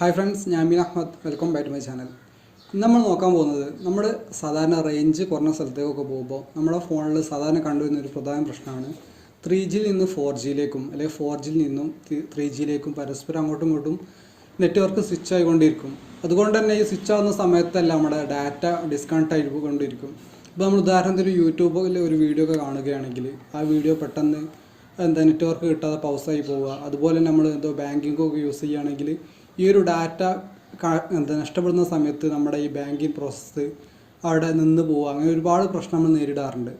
Hi friends, ഞാൻ മീൻ Ahmed. Welcome back to my channel. നമ്മൾ നോക്കാൻ പോകുന്നത് നമ്മൾ സാധാരണ റേഞ്ച് കുറഞ്ഞ സ്ഥലത്തേക്കൊക്കെ പോകുമ്പോൾ നമ്മുടെ ഫോണിൽ സാധാരണ കണ്ടുവരുന്ന ഒരു പ്രധാന പ്രശ്നമാണ് 3Gയിൽ നിന്ന് 4Gയിലേക്കും അല്ലെങ്കിൽ 4Gയിൽ നിന്നും 3Gയിലേക്കും പരസ്പരം അങ്ങോട്ടും ഇങ്ങോട്ടും നെറ്റ്വർക്ക് സ്വിച്ച് ആയിക്കൊണ്ടിരിക്കും. അതുകൊണ്ട് തന്നെ ഈ സ്വിച്ച് ആവുന്ന സമയത്തല്ല നമ്മുടെ ഡാറ്റ ഡിസ്കണക്ട് ആയിക്കൊണ്ടിരിക്കും. ഇപ്പോൾ നമ്മൾ ഉദാഹരണത്തിന് യൂട്യൂബിൽ ഒരു വീഡിയോ ഒക്കെ കാണുകയാണെങ്കിൽ ആ വീഡിയോ പെട്ടെന്ന് നെറ്റ്വർക്ക് കിട്ടാതെ പൗസായി പോവുക. അതുപോലെ നമ്മൾ ബാങ്കിങ്ങൊക്കെ യൂസ് ചെയ്യുകയാണെങ്കിൽ ഈ ഒരു ഡാറ്റ നഷ്ടപ്പെടുന്ന സമയത്ത് നമ്മുടെ ഈ ബാങ്കിങ് പ്രോസസ്സ് അവിടെ നിന്ന് പോവുക. അങ്ങനെ ഒരുപാട് പ്രശ്നം നമ്മൾ നേരിടാറുണ്ട്.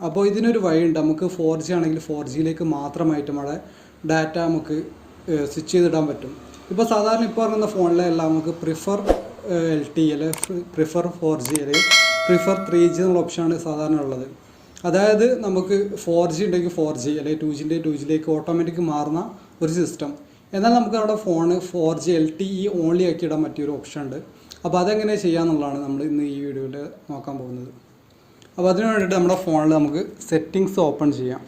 അപ്പോൾ ഇതിനൊരു വഴിയുണ്ട്. നമുക്ക് 4G ആണെങ്കിൽ 4Gയിലേക്ക് മാത്രമായിട്ട് നമ്മുടെ ഡാറ്റ നമുക്ക് സ്വിച്ച് ചെയ്തിടാൻ പറ്റും. ഇപ്പോൾ സാധാരണ ഇപ്പോൾ ഇറങ്ങുന്ന ഫോണിലെല്ലാം നമുക്ക് പ്രിഫർ LTE അല്ലെങ്കിൽ പ്രിഫർ 4G അല്ലെങ്കിൽ പ്രിഫർ 3G എന്നുള്ള ഓപ്ഷനാണ് സാധാരണ ഉള്ളത്. അതായത് നമുക്ക് 4G ഉണ്ടെങ്കിൽ 4G അല്ലെങ്കിൽ 2G 2Gയിലേക്ക് ഓട്ടോമാറ്റിക് മാറുന്ന ഒരു സിസ്റ്റം. എന്നാൽ നമുക്ക് അവിടെ ഫോണ് 4G LTE ഓൺലി ആക്കി ഇടാൻ പറ്റിയൊരു ഓപ്ഷൻ ഉണ്ട്. അപ്പോൾ അതെങ്ങനെ ചെയ്യാമെന്നുള്ളതാണ് നമ്മൾ ഇന്ന് ഈ വീഡിയോയിൽ നോക്കാൻ പോകുന്നത്. അപ്പോൾ അതിന് വേണ്ടിയിട്ട് നമ്മുടെ ഫോണിൽ നമുക്ക് സെറ്റിങ്സ് ഓപ്പൺ ചെയ്യാം.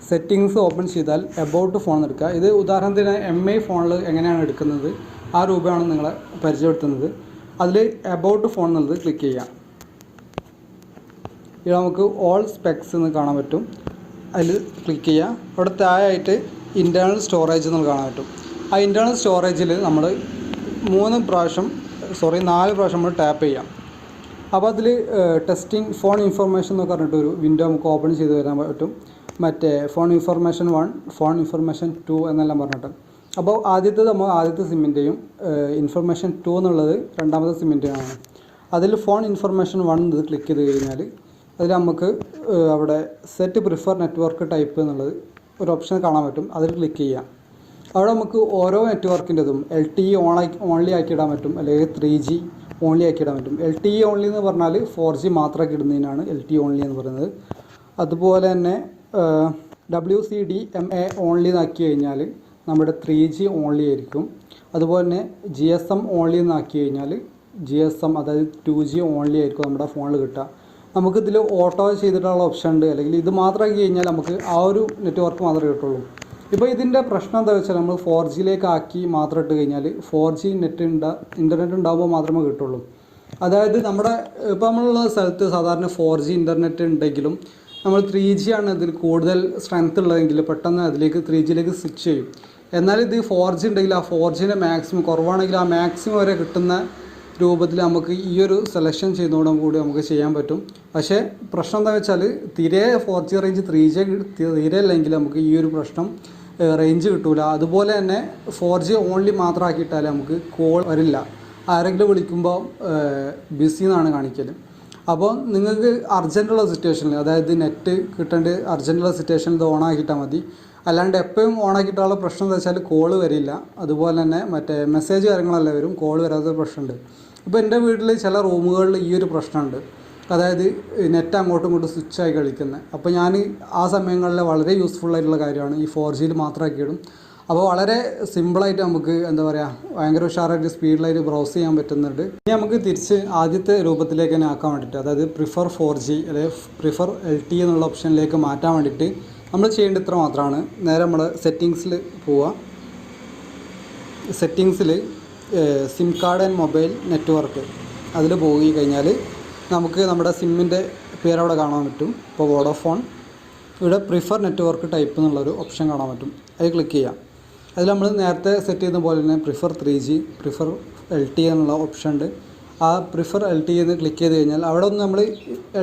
സെറ്റിങ്സ് ഓപ്പൺ ചെയ്താൽ എബൌട്ട് ഫോൺ എടുക്കുക. ഇത് ഉദാഹരണത്തിന് MI ഫോണിൽ എങ്ങനെയാണ് എടുക്കുന്നത് ആ രൂപയാണ് നിങ്ങളെ പരിചയപ്പെടുത്തുന്നത്. അതിൽ എബൌട്ട് ഫോൺ എന്നുള്ളത് ക്ലിക്ക് ചെയ്യാം. ഇത് നമുക്ക് ഓൾ സ്പെക്സ് എന്ന് കാണാൻ പറ്റും. അതിൽ ക്ലിക്ക് ചെയ്യുക. അവിടെ താഴെയായിട്ട് ഇൻറ്റേർണൽ സ്റ്റോറേജ് എന്ന് കാണാൻ പറ്റും. ആ ഇൻറ്റേർണൽ സ്റ്റോറേജിൽ നമ്മൾ 4 പ്രാവശ്യം നമ്മൾ ടാപ്പ് ചെയ്യാം. അപ്പോൾ അതിൽ ടെസ്റ്റിംഗ് ഫോൺ ഇൻഫർമേഷൻ എന്നൊക്കെ പറഞ്ഞിട്ട് ഒരു വിൻഡോ നമുക്ക് ഓപ്പൺ ചെയ്ത് വരാൻ പറ്റും. മറ്റേ ഫോൺ ഇൻഫർമേഷൻ 1, ഫോൺ ഇൻഫർമേഷൻ 2 എന്നെല്ലാം പറഞ്ഞിട്ട്. അപ്പോൾ ആദ്യത്തെ സിമ്മിൻ്റെയും ഇൻഫർമേഷൻ 2 എന്നുള്ളത് രണ്ടാമത്തെ സിമ്മിൻ്റെയാണ്. അതിൽ ഫോൺ ഇൻഫർമേഷൻ 1 ഇത് ക്ലിക്ക് ചെയ്ത് കഴിഞ്ഞാൽ അതിൽ നമുക്ക് അവിടെ സെറ്റ് പ്രിഫർ നെറ്റ്വർക്ക് ടൈപ്പ് എന്നുള്ളത് ഒരു ഓപ്ഷൻ കാണാൻ പറ്റും. അതിൽ ക്ലിക്ക് ചെയ്യാം. അവിടെ നമുക്ക് ഓരോ നെറ്റ്വർക്കിൻ്റെതും LTE ഓൺലി ആക്കിയിടാൻ പറ്റും, അല്ലെങ്കിൽ 3G ഓൺലി ആക്കിയിടാൻ പറ്റും. LTE ഓൺലി എന്ന് പറഞ്ഞാൽ 4G മാത്രമാക്കി ഇടുന്നതിനാണ് LTE ഓൺലി എന്ന് പറയുന്നത്. അതുപോലെ തന്നെ WCDMA ഓൺലി എന്നാക്കി കഴിഞ്ഞാൽ നമ്മുടെ 3G ഓൺലി ആയിരിക്കും. അതുപോലെ തന്നെ GSM ഓൺലി എന്നാക്കി കഴിഞ്ഞാൽ GSM അതായത് 2G ഓൺലി ആയിരിക്കും നമ്മുടെ ഫോണിൽ കിട്ടുക. നമുക്കിതിൽ ഓട്ടോ ചെയ്തിട്ടുള്ള ഓപ്ഷൻ ഉണ്ട്. അല്ലെങ്കിൽ ഇത് മാത്രമാക്കി കഴിഞ്ഞാൽ നമുക്ക് ആ ഒരു നെറ്റ്വർക്ക് മാത്രമേ കിട്ടുള്ളൂ. ഇപ്പോൾ ഇതിൻ്റെ പ്രശ്നം എന്താ വെച്ചാൽ നമ്മൾ 4Gയിലേക്ക് ആക്കി മാത്രം ഇട്ട് കഴിഞ്ഞാൽ 4G ഇൻ്റർനെറ്റ് ഉണ്ടാകുമ്പോൾ മാത്രമേ കിട്ടുള്ളൂ. അതായത് ഇപ്പോൾ നമ്മളുള്ള സ്ഥലത്ത് സാധാരണ 4G ഇൻ്റർനെറ്റ് ഉണ്ടെങ്കിലും നമ്മൾ 3G ആണ് ഇതിൽ കൂടുതൽ സ്ട്രെങ്ത് ഉള്ളതെങ്കിൽ പെട്ടെന്ന് അതിലേക്ക് 3Gയിലേക്ക് സ്വിച്ച് ചെയ്യും. എന്നാൽ ഇത് 4G ഉണ്ടെങ്കിൽ ആ 4Gൻ്റെ മാക്സിമം കുറവാണെങ്കിൽ ആ മാക്സിമം വരെ കിട്ടുന്ന രൂപത്തിൽ നമുക്ക് ഈ ഒരു സെലക്ഷൻ ചെയ്യുന്നതോടും കൂടി നമുക്ക് ചെയ്യാൻ പറ്റും. പക്ഷേ പ്രശ്നം എന്താ വെച്ചാൽ തീരെ 4G റേഞ്ച് 3G തീരെ അല്ലെങ്കിൽ നമുക്ക് ഈ ഒരു പ്രശ്നം റേഞ്ച് കിട്ടില്ല. അതുപോലെ തന്നെ 4G ഓൺലി മാത്രമാക്കിയിട്ടാൽ നമുക്ക് കോൾ വരില്ല. ആരെങ്കിലും വിളിക്കുമ്പോൾ ബിസി എന്നാണ് കാണിക്കൽ. അപ്പോൾ നിങ്ങൾക്ക് അർജൻറ്റുള്ള സിറ്റുവേഷനിൽ, അതായത് നെറ്റ് കിട്ടേണ്ട അർജൻറ്റുള്ള സിറ്റുവേഷനിൽ ഇത് ഓണാക്കിയിട്ടാൽ മതി. അല്ലാണ്ട് എപ്പോഴും ഓണാക്കിയിട്ടുള്ള പ്രശ്നം എന്താ വെച്ചാൽ കോള് വരില്ല. അതുപോലെ തന്നെ മറ്റേ മെസ്സേജ് കാര്യങ്ങളെല്ലാം വരും, കോള് വരാത്ത പ്രശ്നമുണ്ട്. ഇപ്പോൾ എൻ്റെ വീട്ടിൽ ചില റൂമുകളിൽ ഈ ഒരു പ്രശ്നമുണ്ട്. അതായത് നെറ്റ് അങ്ങോട്ടും ഇങ്ങോട്ടും സ്വിച്ചായി കളിക്കുന്നത്. അപ്പോൾ ഞാൻ ആ സമയങ്ങളിൽ വളരെ യൂസ്ഫുള്ളായിട്ടുള്ള കാര്യമാണ് ഈ 4Gയിൽ മാത്രമാക്കിയിടും. അപ്പോൾ വളരെ സിമ്പിളായിട്ട് നമുക്ക് ഭയങ്കര ഉഷാറായിട്ട് സ്പീഡിലായിട്ട് ബ്രൗസ് ചെയ്യാൻ പറ്റുന്നുണ്ട്. ഇനി നമുക്ക് തിരിച്ച് ആദ്യത്തെ രൂപത്തിലേക്ക് തന്നെ ആക്കാൻ വേണ്ടിയിട്ട്, അതായത് പ്രിഫർ 4G അല്ലെങ്കിൽ പ്രിഫർ LTE എന്നുള്ള ഓപ്ഷനിലേക്ക് മാറ്റാൻ വേണ്ടിയിട്ട് നമ്മൾ ചെയ്യേണ്ട ഇത്ര മാത്രമാണ്. നേരെ നമ്മൾ സെറ്റിങ്സിൽ പോവുക. സെറ്റിങ്സിൽ SIM card and mobile network അതിൽ പോയി കഴിഞ്ഞാൽ നമുക്ക് നമ്മുടെ സിമ്മിൻ്റെ പേര് അവിടെ കാണാൻ പറ്റും. ഇപ്പോൾ വോഡോഫോൺ. ഇവിടെ പ്രിഫർ നെറ്റ്വർക്ക് ടൈപ്പ് എന്നുള്ളൊരു ഓപ്ഷൻ കാണാൻ പറ്റും. അത് ക്ലിക്ക് ചെയ്യാം. അതിൽ നമ്മൾ നേരത്തെ സെറ്റ് ചെയ്യുന്ന പോലെ തന്നെ പ്രിഫർ 3G, പ്രിഫർ LTE എന്നുള്ള ഓപ്ഷൻ ഉണ്ട്. ആ പ്രിഫർ LTE എന്ന് ക്ലിക്ക് ചെയ്ത് കഴിഞ്ഞാൽ അവിടെ ഒന്ന് നമ്മൾ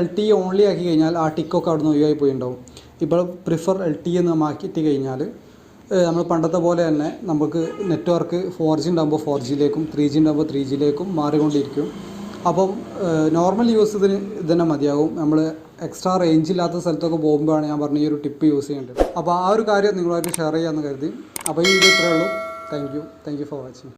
LTE ഓൺലി ആക്കി കഴിഞ്ഞാൽ ആ ടിക്കൊക്കെ അവിടെ നിന്ന് ഒഴിവായി പോയിട്ടുണ്ടാവും. ഇപ്പോൾ പ്രിഫർ LTE എന്ന് മാറ്റിയിട്ട് കഴിഞ്ഞാൽ നമ്മൾ പണ്ടത്തെ പോലെ തന്നെ നമുക്ക് നെറ്റ്വർക്ക് 4G ഉണ്ടാകുമ്പോൾ 4Gയിലേക്കും 3G ഉണ്ടാകുമ്പോൾ 3Gയിലേക്കും മാറിക്കൊണ്ടിരിക്കും. അപ്പം നോർമൽ യൂസ് ഇത് തന്നെ മതിയാകും. നമ്മൾ എക്സ്ട്രാ റേഞ്ച് ഇല്ലാത്ത സ്ഥലത്തൊക്കെ പോകുമ്പോഴാണ് ഞാൻ പറഞ്ഞ ഈ ഒരു ടിപ്പ് യൂസ് ചെയ്യേണ്ടത്. അപ്പോൾ ആ ഒരു കാര്യം നിങ്ങളുമായിട്ട് ഷെയർ ചെയ്യാമെന്ന് കരുതി. അപ്പോൾ ഈ വീഡിയോ ഇത്രയേ ഉള്ളൂ. Thank you for watching.